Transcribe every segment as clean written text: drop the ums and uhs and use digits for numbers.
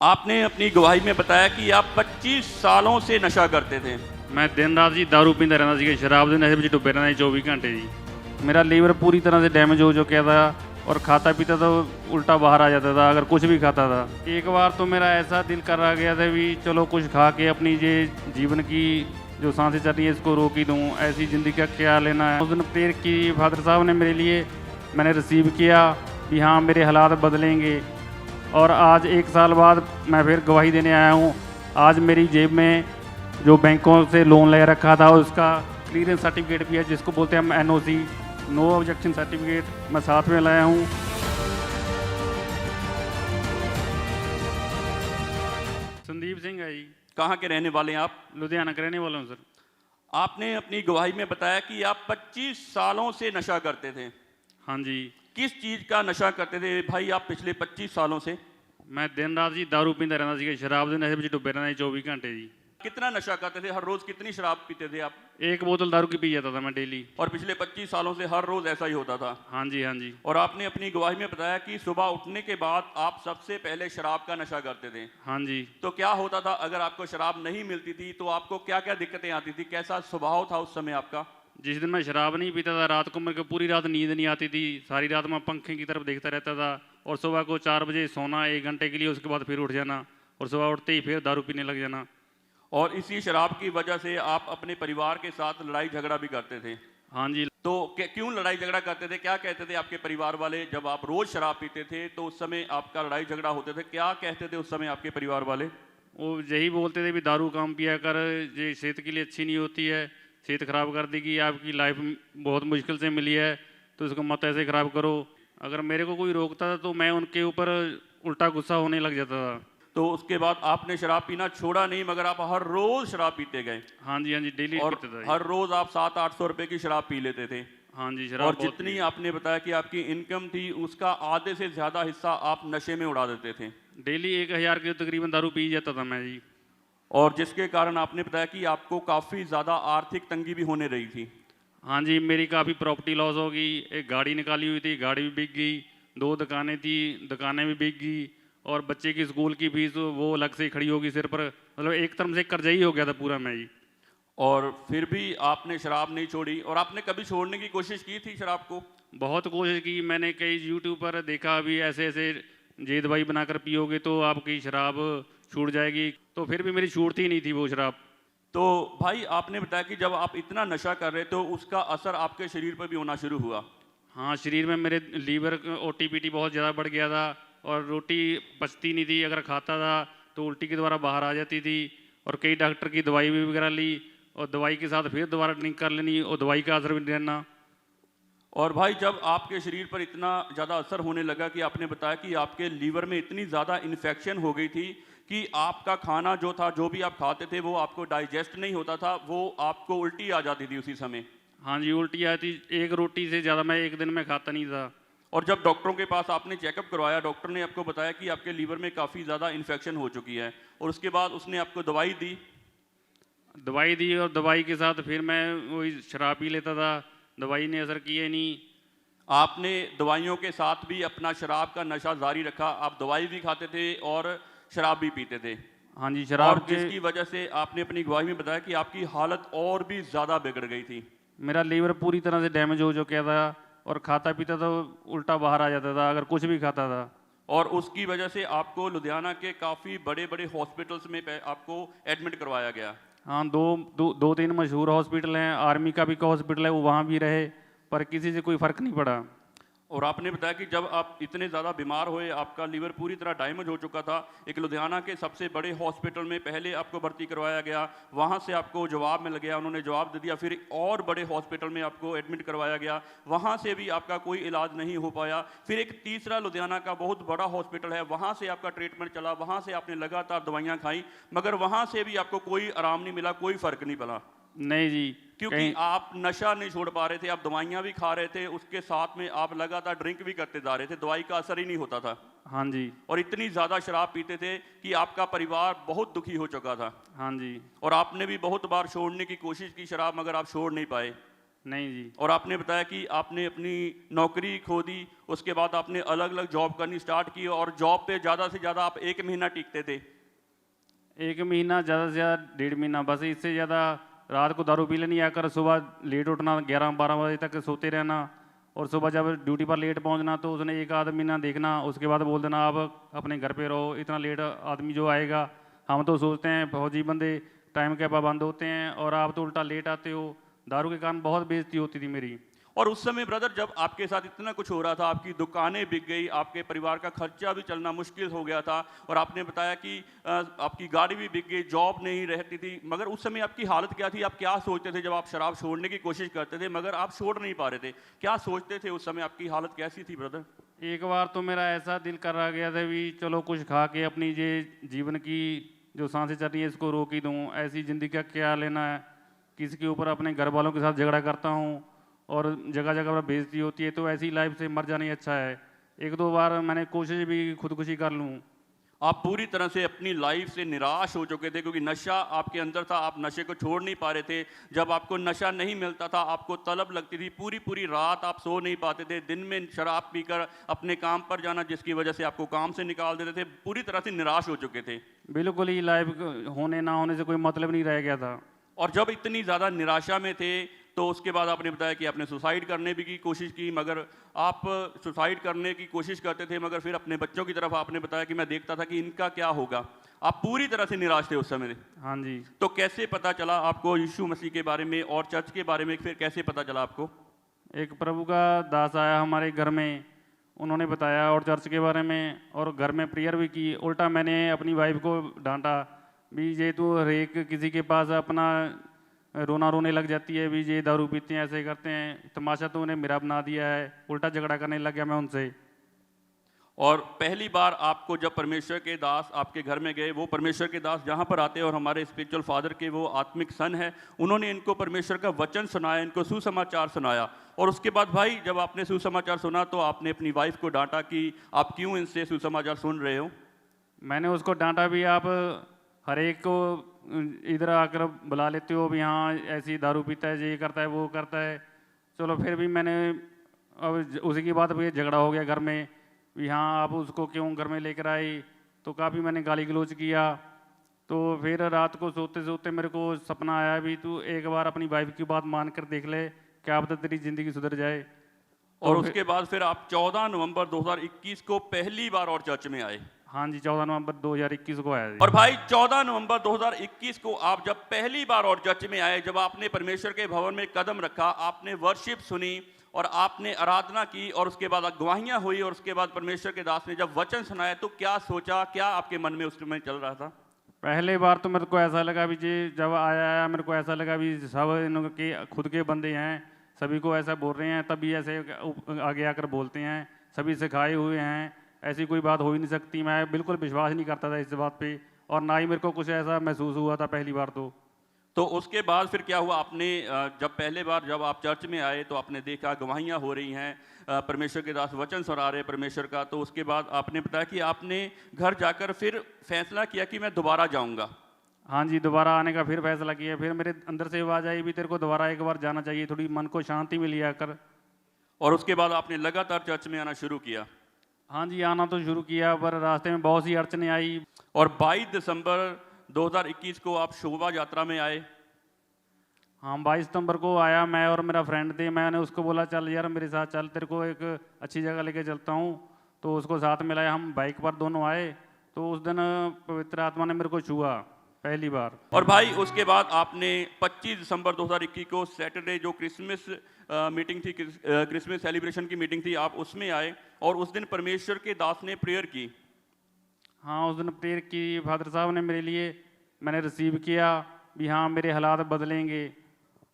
आपने अपनी गवाही में बताया कि आप 25 सालों से नशा करते थे। मैं दिन रात जी दारू पींदा रहंदा ਸੀਗਾ ਸ਼ਰਾਬ ਦੇ ਨਸ਼ੇ ਵਿੱਚ ਡੁੱਬੇ ਰਹਿੰਦਾ ਸੀ 24 ਘੰਟੇ ਜੀ। मेरा लीवर पूरी तरह से डैमेज हो चुका था और खाता पीता तो उल्टा बाहर आ जाता था अगर कुछ भी खाता था। एक बार तो मेरा ऐसा दिल कर रहा गया था भी चलो कुछ खा के अपनी ये जीवन की जो सांसें चल रही है इसको रोक ही दूँ, ऐसी ज़िंदगी का क्या लेना है। उस दिन प्रेयर की फादर साहब ने मेरे लिए मैंने रिसीव किया कि हाँ मेरे हालात बदलेंगे। और आज 1 साल बाद मैं फिर गवाही देने आया हूँ। आज मेरी जेब में जो बैंकों से लोन ले रखा था उसका क्लियरेंस सर्टिफिकेट भी है, जिसको बोलते हैं हम NOC, नो ऑब्जेक्शन सर्टिफिकेट, मैं साथ में लाया हूँ। संदीप सिंह है जी। कहाँ के रहने वाले हैं आप? लुधियाना के रहने वाला हूँ सर। आपने अपनी गवाही में बताया कि आप 25 सालों से नशा करते थे। हाँ जी। किस चीज़ का नशा करते थे भाई आप पिछले 25 सालों से? मैं दिन रात जी दारू पींदा रहंदा ਸੀਗਾ ਸ਼ਰਾਬ ਦੇ ਨਸ਼ੇ ਵਿੱਚ ਡੁੱਬੇ ਰਹਿੰਦਾ ਸੀ 24 घंटे जी। कितना नशा करते थे? हर रोज कितनी शराब पीते थे आप? 1 बोतल दारू की पी जाता था मैं डेली। और पिछले 25 सालों से हर रोज ऐसा ही होता था? हाँ जी हाँ जी। और आपने अपनी गवाही में बताया कि सुबह उठने के बाद आप सबसे पहले शराब का नशा करते थे। हाँ जी। तो क्या होता था अगर आपको शराब नहीं मिलती थी तो आपको क्या क्या दिक्कतें आती थी? कैसा स्वभाव था उस समय आपका? जिस दिन मैं शराब नहीं पीता था रात को मेरे को पूरी रात नींद नहीं आती थी, सारी रात मैं पंखे की तरफ देखता रहता था और सुबह को 4 बजे सोना 1 घंटे के लिए, उसके बाद फिर उठ जाना और सुबह उठते ही फिर दारू पीने लग जाना। और इसी शराब की वजह से आप अपने परिवार के साथ लड़ाई झगड़ा भी करते थे। हाँ जी। तो क्यों लड़ाई झगड़ा करते थे? क्या कहते थे आपके परिवार वाले जब आप रोज शराब पीते थे तो उस समय आपका लड़ाई झगड़ा होते थे? क्या कहते थे उस समय आपके परिवार वाले? वो यही बोलते थे भी दारू कम पिया कर, ये सेहत के लिए अच्छी नहीं होती है, सेहत ख़राब कर देगी, आपकी लाइफ बहुत मुश्किल से मिली है तो इसको मत ऐसे ख़राब करो। अगर मेरे को कोई रोकता था तो मैं उनके ऊपर उल्टा गुस्सा होने लग जाता था। तो उसके बाद आपने शराब पीना छोड़ा नहीं मगर आप हर रोज शराब पीते गए? हाँ जी हाँ जी, डेली और पीता था। हर रोज आप 700-800 रुपए की शराब पी लेते थे? हाँ जी। शराब और बहुत जितनी पी। आपने बताया कि आपकी इनकम थी उसका आधे से ज्यादा हिस्सा आप नशे में उड़ा देते थे? डेली 1000 की तकरीबन दारू पी जाता था मैं जी। और जिसके कारण आपने बताया कि आपको काफी ज्यादा आर्थिक तंगी भी होने रही थी? हाँ जी, मेरी काफ़ी प्रॉपर्टी लॉस हो गई। एक गाड़ी निकाली हुई थी, गाड़ी भी बिक गई। 2 दुकानें थी, दुकानें भी बिक गई। और बच्चे की स्कूल की फीस वो अलग से खड़ी होगी सिर पर। मतलब एक तरफ से कर्जा ही हो गया था पूरा मैं जी। और फिर भी आपने शराब नहीं छोड़ी। और आपने कभी छोड़ने की कोशिश की थी शराब को? बहुत कोशिश की मैंने, कई यूट्यूब पर देखा अभी ऐसे ऐसे ये दवाई बनाकर पियोगे तो आपकी शराब छूट जाएगी, तो फिर भी मेरी छूटती ही नहीं थी वो शराब। तो भाई आपने बताया कि जब आप इतना नशा कर रहे तो उसका असर आपके शरीर पर भी होना शुरू हुआ? हाँ, शरीर में मेरे लीवर OTPT बहुत ज़्यादा बढ़ गया था और रोटी पचती नहीं थी। अगर खाता था तो उल्टी के द्वारा बाहर आ जाती थी। और कई डॉक्टर की दवाई भी वगैरह ली और दवाई के साथ फिर दोबारा ड्रिंक कर लेनी और दवाई का असर भी नहीं रहना। और भाई जब आपके शरीर पर इतना ज़्यादा असर होने लगा कि आपने बताया कि आपके लीवर में इतनी ज़्यादा इन्फेक्शन हो गई थी कि आपका खाना जो था, जो भी आप खाते थे वो आपको डाइजेस्ट नहीं होता था, वो आपको उल्टी आ जाती थी उसी समय? हाँ जी, उल्टी आती। एक रोटी से ज़्यादा मैं एक दिन में खाता नहीं था। और जब डॉक्टरों के पास आपने चेकअप करवाया, डॉक्टर ने आपको बताया कि आपके लीवर में काफ़ी ज़्यादा इन्फेक्शन हो चुकी है और उसके बाद उसने आपको दवाई दी? दवाई दी और दवाई के साथ फिर मैं वही शराब पी लेता था। दवाई ने असर किया ही नहीं। आपने दवाइयों के साथ भी अपना शराब का नशा जारी रखा? आप दवाई भी खाते थे और शराब भी पीते थे? हाँ जी। शराब और के जिसकी वजह से आपने अपनी गवाही में बताया कि आपकी हालत और भी ज़्यादा बिगड़ गई थी? मेरा लीवर पूरी तरह से डैमेज हो चुका था और खाता पीता तो उल्टा बाहर आ जाता था अगर कुछ भी खाता था। और उसकी वजह से आपको लुधियाना के काफ़ी बड़े बड़े हॉस्पिटल्स में आपको एडमिट करवाया गया? हाँ, 2-3 मशहूर हॉस्पिटल हैं। आर्मी का भी हॉस्पिटल है, वो वहाँ भी रहे पर किसी से कोई फ़र्क नहीं पड़ा। और आपने बताया कि जब आप इतने ज़्यादा बीमार हुए, आपका लीवर पूरी तरह डैमेज हो चुका था, एक लुधियाना के सबसे बड़े हॉस्पिटल में पहले आपको भर्ती करवाया गया, वहाँ से आपको जवाब मिल गया, उन्होंने जवाब दे दिया। फिर एक और बड़े हॉस्पिटल में आपको एडमिट करवाया गया, वहाँ से भी आपका कोई इलाज नहीं हो पाया। फिर एक तीसरा लुधियाना का बहुत बड़ा हॉस्पिटल है, वहाँ से आपका ट्रीटमेंट चला, वहाँ से आपने लगातार दवाइयाँ खाई मगर वहाँ से भी आपको कोई आराम नहीं मिला, कोई फ़र्क नहीं पड़ा? नहीं जी। क्योंकि आप नशा नहीं छोड़ पा रहे थे, आप दवाइयाँ भी खा रहे थे, उसके साथ में आप लगातार ड्रिंक भी करते जा रहे थे, दवाई का असर ही नहीं होता था। हाँ जी। और इतनी ज़्यादा शराब पीते थे कि आपका परिवार बहुत दुखी हो चुका था। हाँ जी। और आपने भी बहुत बार छोड़ने की कोशिश की शराब मगर आप छोड़ नहीं पाए? नहीं जी। और आपने बताया कि आपने अपनी नौकरी खो दी, उसके बाद आपने अलग अलग जॉब करनी स्टार्ट की और जॉब पे ज़्यादा से ज़्यादा आप 1 महीना टिकते थे। 1 महीना, ज़्यादा से ज़्यादा 1.5 महीना, बस इससे ज़्यादा। रात को दारू पी लेनी, आकर सुबह लेट उठना, 11-12 बजे तक सोते रहना, और सुबह जब ड्यूटी पर लेट पहुंचना तो उसने 1 आध महीना देखना, उसके बाद बोल देना आप अपने घर पे रहो, इतना लेट आदमी जो आएगा। हम तो सोचते हैं फौजी बंदे टाइम के पाबंद होते हैं, और आप तो उल्टा लेट आते हो। दारू के कारण बहुत बेइज्जती होती थी मेरी। और उस समय ब्रदर जब आपके साथ इतना कुछ हो रहा था, आपकी दुकानें बिक गई, आपके परिवार का खर्चा भी चलना मुश्किल हो गया था, और आपने बताया कि आपकी गाड़ी भी बिक गई, जॉब नहीं रहती थी, मगर उस समय आपकी हालत क्या थी? आप क्या सोचते थे जब आप शराब छोड़ने की कोशिश करते थे मगर आप छोड़ नहीं पा रहे थे? क्या सोचते थे उस समय? आपकी हालत कैसी थी ब्रदर? एक बार तो मेरा ऐसा दिल कर रहा गया था भी चलो कुछ खा के अपनी ये जीवन की जो सांसें चल रही है इसको रोक ही दूँ। ऐसी ज़िंदगी का क्या लेना है, किसी के ऊपर अपने घर वालों के साथ झगड़ा करता हूँ और जगह जगह पर बेइज्जती होती है, तो ऐसी लाइफ से मर जाना ही अच्छा है। 1-2 बार मैंने कोशिश भी खुदकुशी कर लूँ। आप पूरी तरह से अपनी लाइफ से निराश हो चुके थे क्योंकि नशा आपके अंदर था, आप नशे को छोड़ नहीं पा रहे थे। जब आपको नशा नहीं मिलता था, आपको तलब लगती थी, पूरी पूरी रात आप सो नहीं पाते थे, दिन में शराब पीकर अपने काम पर जाना जिसकी वजह से आपको काम से निकाल देते थे, पूरी तरह से निराश हो चुके थे। बिल्कुल ही लाइफ होने ना होने से कोई मतलब नहीं रह गया था। और जब इतनी ज़्यादा निराशा में थे तो उसके बाद आपने बताया कि आपने सुसाइड करने भी की कोशिश की, मगर आप सुसाइड करने की कोशिश करते थे मगर फिर अपने बच्चों की तरफ आपने बताया कि मैं देखता था कि इनका क्या होगा। आप पूरी तरह से निराश थे उस समय। हाँ जी। तो कैसे पता चला आपको यीशु मसीह के बारे में और चर्च के बारे में? फिर कैसे पता चला आपको? एक प्रभु का दास आया हमारे घर में, उन्होंने बताया और चर्च के बारे में, और घर में प्रेयर भी की। उल्टा मैंने अपनी वाइफ को डांटा भी ये तू हर एक किसी के पास अपना रोना रोने लग जाती है, भी ये दारू पीते हैं, ऐसे करते हैं, तमाशा तो उन्हें मेरा बना दिया है। उल्टा झगड़ा करने लग गया मैं उनसे। और पहली बार आपको जब परमेश्वर के दास आपके घर में गए, वो परमेश्वर के दास जहाँ पर आते हैं और हमारे स्पिरिचुअल फादर के वो आत्मिक सन है, उन्होंने इनको परमेश्वर का वचन सुनाया, इनको सुसमाचार सुनाया। और उसके बाद भाई जब आपने सुसमाचार सुना तो आपने अपनी वाइफ को डांटा कि आप क्यों इनसे सुसमाचार सुन रहे हो? मैंने उसको डांटा भी, आप हर एक को इधर आकर बुला लेते हो भी, हाँ ऐसी दारू पीता है, ये करता है, वो करता है। चलो फिर भी मैंने अब उसी की बात पे झगड़ा हो गया घर में भी, हाँ आप उसको क्यों घर में लेकर आए, तो काफ़ी मैंने गाली गलौज किया। तो फिर रात को सोते सोते मेरे को सपना आया भी तू एक बार अपनी वाइफ की बात मान कर देख ले, क्या पता तेरी ज़िंदगी सुधर जाए। और तो उसके बाद फिर आप 14 नवंबर 2021 को पहली बार और चर्च में आए। हाँ जी, 14 नवंबर 2021 को आया जी। और भाई 14 नवंबर 2021 को आप जब पहली बार और चर्च में आए, जब आपने परमेश्वर के भवन में कदम रखा, आपने वर्शिप सुनी और आपने आराधना की और उसके बाद गवाहियां हुई और उसके बाद परमेश्वर के दास ने जब वचन सुनाया तो क्या सोचा, क्या आपके मन में उस समय चल रहा था? पहले बार तो मेरे को ऐसा लगा भी जी, जब आया मेरे को ऐसा लगा भी सब इनके खुद के बंदे हैं, सभी को ऐसा बोल रहे हैं, तभी ऐसे आगे आकर बोलते हैं, सभी सिखाए हुए हैं, ऐसी कोई बात हो ही नहीं सकती। मैं बिल्कुल विश्वास नहीं करता था इस बात पे, और ना ही मेरे को कुछ ऐसा महसूस हुआ था पहली बार। तो उसके बाद फिर क्या हुआ? आपने जब पहले बार जब आप चर्च में आए तो आपने देखा गवाहियाँ हो रही हैं, परमेश्वर के दास वचन सुना रहे परमेश्वर का, तो उसके बाद आपने बताया कि आपने घर जाकर फिर फैसला किया कि मैं दोबारा जाऊंगा। हाँ जी, दोबारा आने का फिर फैसला किया। फिर मेरे अंदर से आवाज़ आई भी तेरे को दोबारा एक बार जाना चाहिए, थोड़ी मन को शांति मिली आकर। और उसके बाद आपने लगातार चर्च में आना शुरू किया। हाँ जी, आना तो शुरू किया, पर रास्ते में बहुत सी अड़चनें आई। और 22 दिसंबर 2021 को आप शोभा यात्रा में आए। हाँ, 22 सितंबर को आया मैं और मेरा फ्रेंड थे। मैंने उसको बोला चल यार मेरे साथ चल, तेरे को एक अच्छी जगह लेके चलता हूँ। तो उसको साथ में लाया, हम बाइक पर दोनों आए। तो उस दिन पवित्र आत्मा ने मेरे को छुआ पहली बार। और भाई उसके बाद आपने 25 दिसंबर 2021 को सैटरडे जो क्रिसमस मीटिंग थी, क्रिसमस सेलिब्रेशन की मीटिंग थी, आप उसमें आए और उस दिन परमेश्वर के दास ने प्रेयर की। हाँ, उस दिन प्रेयर की फादर साहब ने मेरे लिए, मैंने रिसीव किया भी हाँ मेरे हालात बदलेंगे।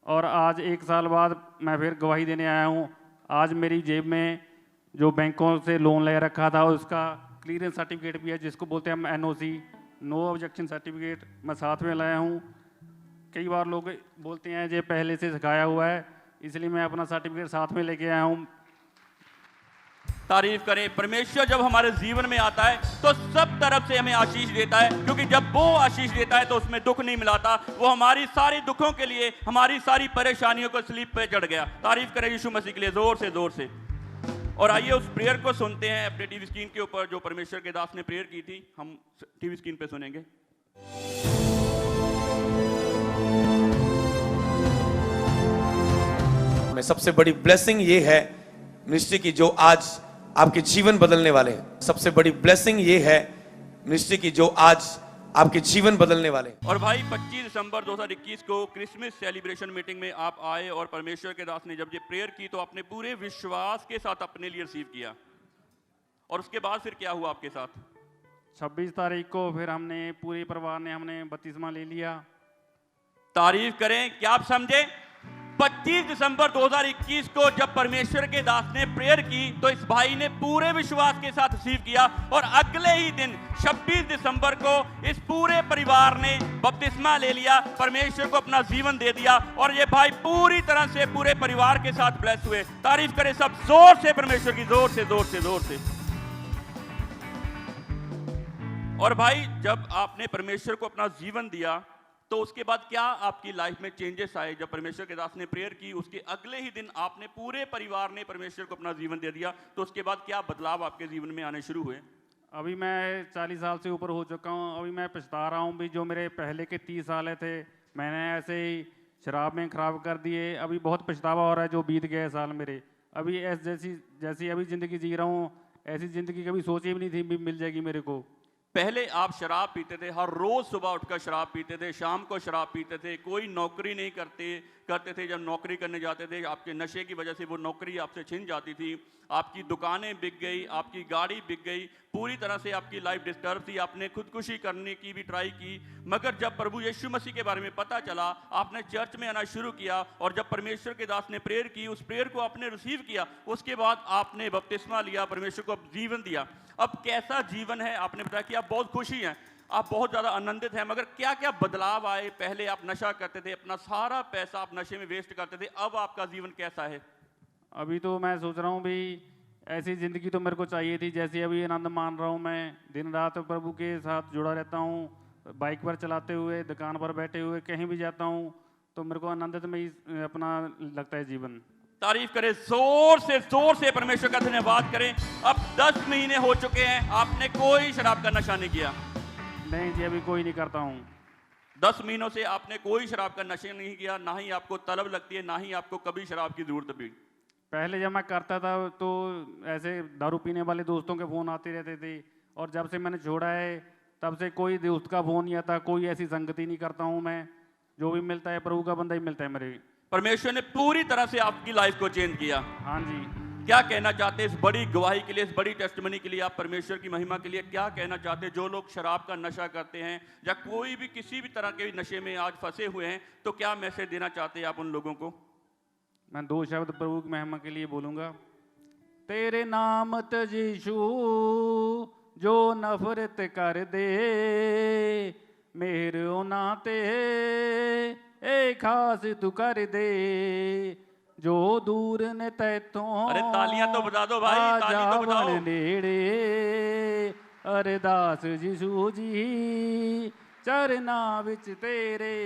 और आज 1 साल बाद मैं फिर गवाही देने आया हूँ। आज मेरी जेब में जो बैंकों से लोन ले रखा था उसका क्लियरेंस सर्टिफिकेट भी है, जिसको बोलते हैं हम NOC, नो ऑब्जेक्शन सर्टिफिकेट, मैं साथ में लाया हूँ। कई बार लोग बोलते हैं ये पहले से सिखाया हुआ है, इसलिए मैं अपना सर्टिफिकेट साथ में लेके आया हूँ। तारीफ करें। परमेश्वर जब हमारे जीवन में आता है तो सब तरफ से हमें आशीष देता है, क्योंकि जब वो आशीष देता है तो उसमें दुख नहीं मिलाता। वो हमारी सारी दुखों के लिए, हमारी सारी परेशानियों को स्लीप पे चढ़ गया। तारीफ करें यीशु मसीह के लिए जोर से। और आइए उस प्रेयर को सुनते हैं अपने टीवी स्क्रीन के ऊपर, जो परमेश्वर के दास ने प्रेयर की थी, हम टीवी स्क्रीन पे सुनेंगे। में सबसे बड़ी ब्लेसिंग ये है मिनिस्ट्री की, जो आज आपके जीवन बदलने वाले हैं। सबसे बड़ी ब्लेसिंग ये है मिनिस्ट्री की, जो आज आपके जीवन बदलने वाले हैं। और भाई 25 दिसंबर 2021 को क्रिसमस सेलिब्रेशन मीटिंग में आप आए और परमेश्वर के दास ने जब ये प्रेयर की तो आपने पूरे विश्वास के साथ अपने लिए रिसीव किया। और उसके बाद फिर क्या हुआ आपके साथ? 26 तारीख को फिर हमने पूरे परिवार ने हमने बपतिस्मा ले लिया। तारीफ करें। क्या आप समझे? 25 दिसंबर 2021 को जब परमेश्वर के दास ने प्रेयर की तो इस भाई ने पूरे विश्वास के साथ रिसीव किया, और अगले ही दिन 26 दिसंबर को इस पूरे परिवार ने बपतिस्मा ले लिया, परमेश्वर को अपना जीवन दे दिया, और ये भाई पूरी तरह से पूरे परिवार के साथ ब्लेस हुए। तारीफ करें सब जोर से परमेश्वर की, जोर से। और भाई जब आपने परमेश्वर को अपना जीवन दिया तो उसके बाद क्या आपकी लाइफ में चेंजेस आए? जब परमेश्वर के दास ने प्रेयर की उसके अगले ही दिन आपने पूरे परिवार ने परमेश्वर को अपना जीवन दे दिया, तो उसके बाद क्या बदलाव आपके जीवन में आने शुरू हुए? अभी मैं 40 साल से ऊपर हो चुका हूँ। अभी मैं पछता रहा हूँ भी, जो मेरे पहले के 30 साल थे मैंने ऐसे ही शराब में खराब कर दिए। अभी बहुत पछतावा हो रहा है जो बीत गए साल मेरे। अभी जैसी अभी ज़िंदगी जी रहा हूँ, ऐसी ज़िंदगी कभी सोची भी नहीं थी भी मिल जाएगी मेरे को। पहले आप शराब पीते थे, हर रोज सुबह उठकर शराब पीते थे, शाम को शराब पीते थे, कोई नौकरी नहीं करते थे। जब नौकरी करने जाते थे आपके नशे की वजह से वो नौकरी आपसे छिन जाती थी, आपकी दुकानें बिक गई, आपकी गाड़ी बिक गई, पूरी तरह से आपकी लाइफ डिस्टर्ब थी। आपने खुदकुशी करने की भी ट्राई की, मगर जब प्रभु यीशु मसीह के बारे में पता चला आपने चर्च में आना शुरू किया, और जब परमेश्वर के दास ने प्रेयर की, उस प्रेयर को आपने रिसीव किया, उसके बाद आपने बपतिस्मा लिया, परमेश्वर को जीवन दिया। अब कैसा जीवन है? आपने बताया कि आप बहुत खुशी हैं, आप बहुत ज़्यादा आनंदित हैं, मगर क्या क्या बदलाव आए? पहले आप नशा करते थे, अपना सारा पैसा आप नशे में वेस्ट करते थे, अब आपका जीवन कैसा है? अभी तो मैं सोच रहा हूँ भी ऐसी ज़िंदगी तो मेरे को चाहिए थी जैसी अभी आनंद मान रहा हूँ। मैं दिन रात प्रभु के साथ जुड़ा रहता हूँ, बाइक पर चलाते हुए, दुकान पर बैठे हुए, कहीं भी जाता हूँ तो मेरे को आनंदित में ही अपना लगता है जीवन। तारीफ करें, जोर से परमेश्वर का धन्यवाद करें। अब 10 महीने हो चुके हैं, आपने कोई शराब का नशा नहीं किया? नहीं जी, अभी कोई नहीं करता हूँ। 10 महीनों से आपने कोई शराब का नशा नहीं किया, ना ही आपको तलब लगती है, ना ही आपको कभी शराब की जरूरत भी? पहले जब मैं करता था तो ऐसे दारू पीने वाले दोस्तों के फ़ोन आते रहते थे, और जब से मैंने छोड़ा है तब से कोई दोस्त का फ़ोन नहीं आता, कोई ऐसी संगति नहीं करता हूँ मैं। जो भी मिलता है प्रभु का बंदा ही मिलता है मेरे। परमेश्वर ने पूरी तरह से आपकी लाइफ को चेंज किया। हाँ जी। क्या कहना चाहते हैं इस बड़ी गवाही के लिए, इस बड़ी टेस्टिमनी के लिए? आप परमेश्वर की महिमा के लिए क्या कहना चाहते हैं? जो लोग शराब का नशा करते हैं या कोई भी किसी भी तरह के नशे में आज फंसे हुए हैं, तो क्या मैसेज देना चाहते हैं आप उन लोगों को? मैं 2 शब्द प्रभु की महिमा के लिए बोलूँगा। तेरे नाम तज यीशु जो नफरत कर दे, मेरे ना ते ए खास तू कर दे, जो दूर ने तैतों। अरे तालियां तो बजा दो भाई, ताली तो बजाओ। नेड़े अरदास यीशु जी चरना विच तेरे,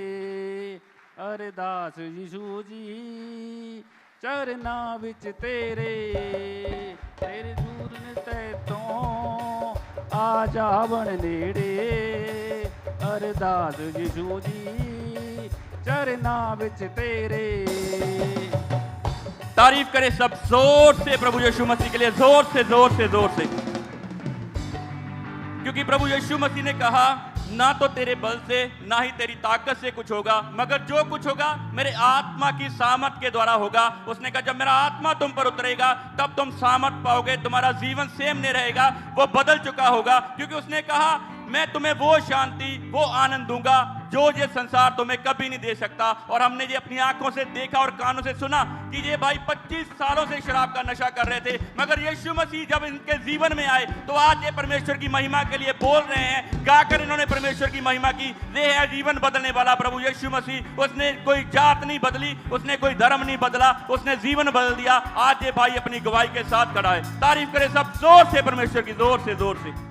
अरदास यीशु जी चरना विच तेरे, तेरे दूर ने तैतों आ जावन नेड़े, अरदास यीशु जी चरना विच तेरे। तारीफ करें सब जोर से प्रभु यीशु मसीह के लिए, जोर से। क्योंकि प्रभु यीशु मसीह ने कहा ना तो तेरे बल से ना ही तेरी ताकत से कुछ होगा, मगर जो कुछ होगा मेरे आत्मा की सामर्थ के द्वारा होगा। उसने कहा जब मेरा आत्मा तुम पर उतरेगा तब तुम सामर्थ पाओगे, तुम्हारा जीवन सेम नहीं रहेगा, वो बदल चुका होगा। क्योंकि उसने कहा मैं तुम्हें वो शांति, वो आनंद दूंगा जो ये संसार तुम्हें कभी नहीं दे सकता। और हमने ये अपनी आंखों से देखा और कानों से सुना कि ये भाई 25 सालों से शराब का नशा कर रहे थे, मगर यीशु मसीह जब इनके जीवन में आए तो आज ये परमेश्वर की महिमा के लिए बोल रहे हैं, गाकर इन्होंने परमेश्वर की महिमा की। ये है जीवन बदलने वाला प्रभु यीशु मसीह। उसने कोई जात नहीं बदली, उसने कोई धर्म नहीं बदला, उसने जीवन बदल दिया। आज ये भाई अपनी गवाही के साथ खड़ा है। तारीफ करे सब जोर से परमेश्वर की, जोर से जोर से।